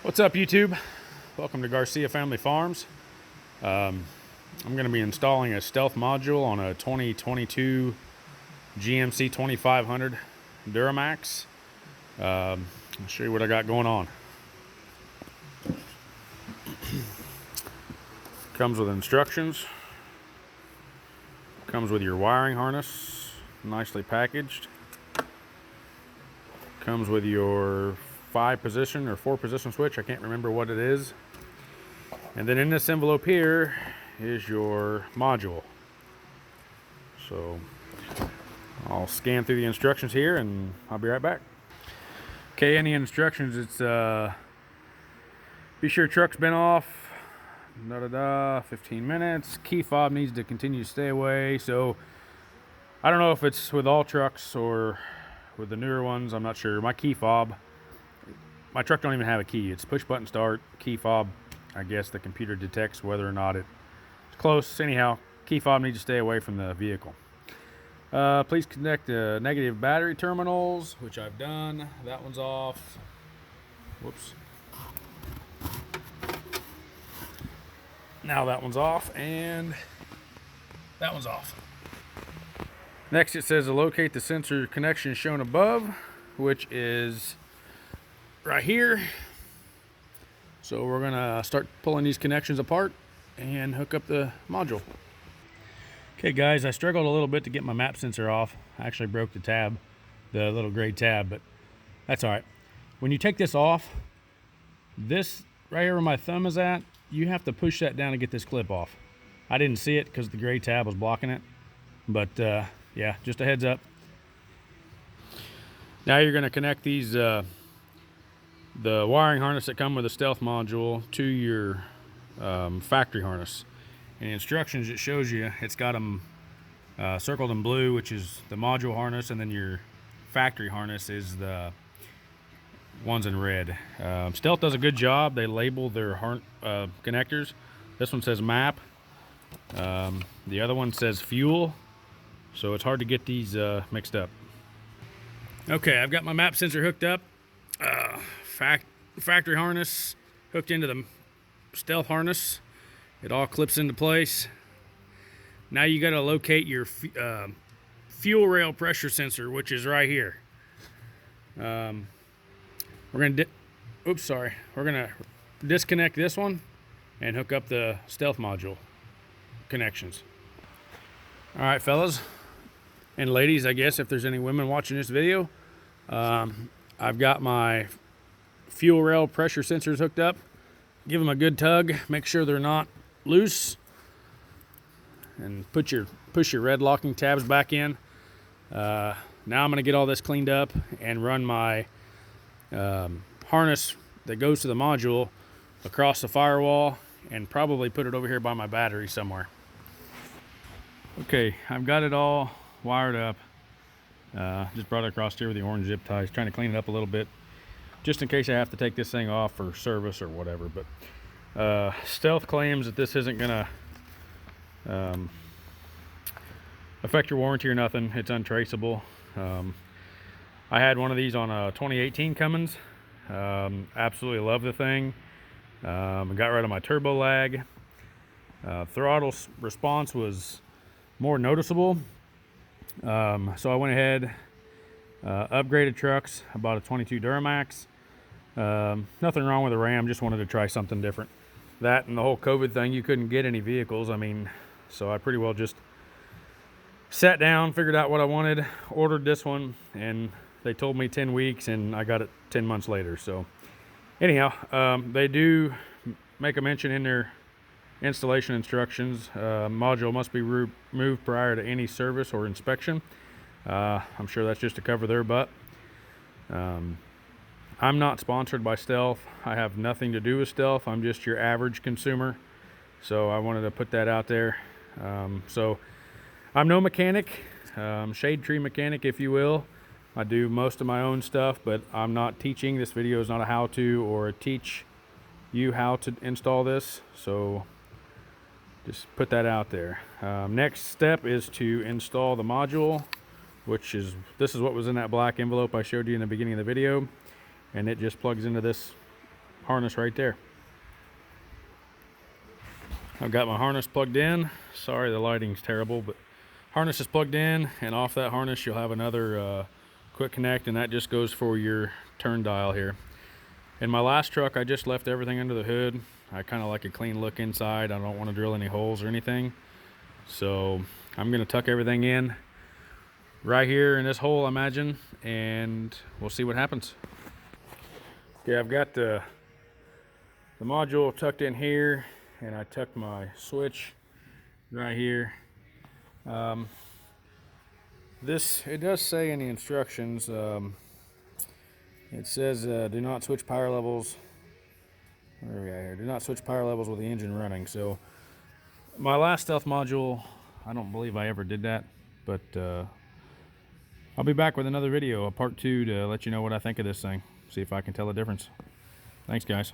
What's up, YouTube? Welcome to Garcia Family Farms. I'm going to be installing a stealth module on a 2022 GMC 2500 Duramax. I'll show you what I got going on. Comes with instructions. Comes with your wiring harness, nicely packaged. Comes with your 5-position or 4-position switch. I can't remember what it is. And then in this envelope here is your module. So I'll scan through the instructions here and I'll be right back. Okay, in the instructions it's be sure truck's been off, 15 minutes. Key fob needs to continue to stay away. So I don't know if it's with all trucks or with the newer ones, I'm not sure. My key fob, my truck don't even have a key. It's push button start, key fob. I guess the computer detects whether or not it's close. Anyhow, key fob needs to stay away from the vehicle. Please connect the negative battery terminals, which I've done. That one's off. Whoops. Now that one's off, and that one's off. Next, it says to locate the sensor connection shown above, which is right here. So we're gonna start pulling these connections apart and hook up the module. Okay guys, I struggled a little bit to get my map sensor off. I actually broke the tab, the little gray tab, but that's all right. When you take this off, this right here where my thumb is at, you have to push that down to get this clip off. I didn't see it because the gray tab was blocking it, but yeah, just a heads up. Now you're gonna connect these the wiring harness that come with the stealth module to your factory harness. In the instructions it shows you, it's got them circled in blue, which is the module harness, and then your factory harness is the ones in red. Stealth does a good job. They label their connectors. This one says map. The other one says fuel, so it's hard to get these mixed up. Okay, I've got my map sensor hooked up. Factory harness hooked into the stealth harness. It all clips into place. Now you got to locate your fuel rail pressure sensor, which is right here. We're gonna disconnect this one and hook up the stealth module connections. All right, fellas and ladies, I guess if there's any women watching this video, I've got my fuel rail pressure sensors hooked up. Give them a good tug, make sure they're not loose, and push your red locking tabs back in. Now I'm going to get all this cleaned up and run my harness that goes to the module across the firewall and probably put it over here by my battery somewhere. Okay, I've got it all wired up. Just brought it across here with the orange zip ties, trying to clean it up a little bit just in case I have to take this thing off for service or whatever. But Stealth claims that this isn't gonna affect your warranty or nothing. It's untraceable. I had one of these on a 2018 Cummins. Absolutely love the thing. Got rid of my turbo lag. Throttle response was more noticeable. So I went ahead, upgraded trucks. I bought a 22 Duramax. Nothing wrong with the Ram, just wanted to try something different. That and the whole COVID thing, you couldn't get any vehicles. I mean, so I pretty well just sat down, figured out what I wanted, ordered this one, and they told me 10 weeks and I got it 10 months later. So anyhow, they do make a mention in their installation instructions. Module must be removed prior to any service or inspection. I'm sure that's just to cover their butt. I'm not sponsored by Stealth. I have nothing to do with Stealth. I'm just your average consumer. So I wanted to put that out there. So I'm no mechanic, shade tree mechanic, if you will. I do most of my own stuff, but I'm not teaching. This video is not a how-to or a teach you how to install this. So just put that out there. Next step is to install the module, this is what was in that black envelope I showed you in the beginning of the video. And it just plugs into this harness right there. I've got my harness plugged in. Sorry, the lighting's terrible, but harness is plugged in, and off that harness you'll have another quick connect, and that just goes for your turn dial here. In my last truck, I just left everything under the hood. I kind of like a clean look inside. I don't want to drill any holes or anything. So I'm going to tuck everything in right here in this hole, I imagine, and we'll see what happens. Okay, I've got the module tucked in here, and I tucked my switch right here. It does say in the instructions, it says do not switch power levels. Where are we at here? Do not switch power levels with the engine running. So my last stealth module, I don't believe I ever did that, but I'll be back with another video, a part 2, to let you know what I think of this thing. See if I can tell a difference. Thanks, guys.